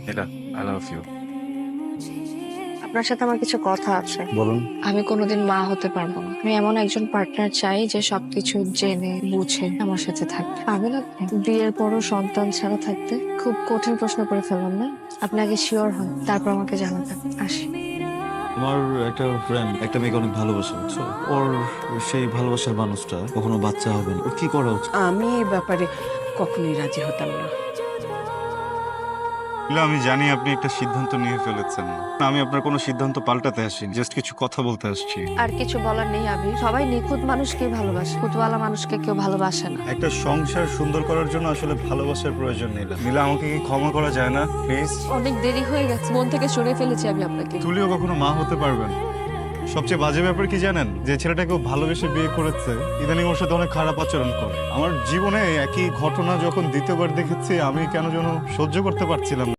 Nila, I love you. আপনার সাথে আমার কিছু কথা আছে। বলুন। আমি কোনোদিন মা হতে পারবো না। আমি এমন একজন পার্টনার চাই যে সবকিছু জেনে বুঝে আমার সাথে থাকবে। পারবেন আপনি? বিয়ের পরও সন্তান ছাড়া থাকতে? খুব কঠিন প্রশ্ন করে ফেললাম না? আপনি আগে শিওর হন, তারপর আমাকে জানাবেন। আসি। আমার একটা ফ্রেন্ড একটা মেয়েকে অনেক ভালোবাসে, বুঝছো? ওর সেই ভালোবাসার মানুষটা কখনো বাচ্চা হবে না, ওর কি করা উচিত? আমি এই ব্যাপারে কখনোই রাজি হতাম না। আমি জানি আপনি একটা সিদ্ধান্ত নিয়ে ফেলেছেন। আমি আপনার কোনো সিদ্ধান্ত পাল্টাতে আসিনি, জাস্ট কিছু কথা বলতে আসছি। আর কিছু বলার নেই আবি। সবাই নিখুঁত মানুষকে ভালোবাসে, খুঁতওয়ালা মানুষকে কেউ ভালোবাসে না। একটা সংসার সুন্দর করার জন্য আসলে ভালোবাসার প্রয়োজন নীলা। নীলা, আমাকে কি ক্ষমা করা যায় না প্লিজ? অনেক দেরি হয়ে গেছে, মন থেকে সরিয়ে ফেলেছি আমি আপনাকে। তুলিও কখনো মা হতে পারবেন। সবচেয়ে বাজে ব্যাপার কি জানেন? যে ছেলেটাকে ও ভালোবেসে বিয়ে করেছে, ইদানিং ওর সাথে অনেক খারাপ আচরণ করে। আমার জীবনে একই ঘটনা যখন দ্বিতীয়বার দেখেছি, আমি কেন যেন সহ্য করতে পারছিলাম না।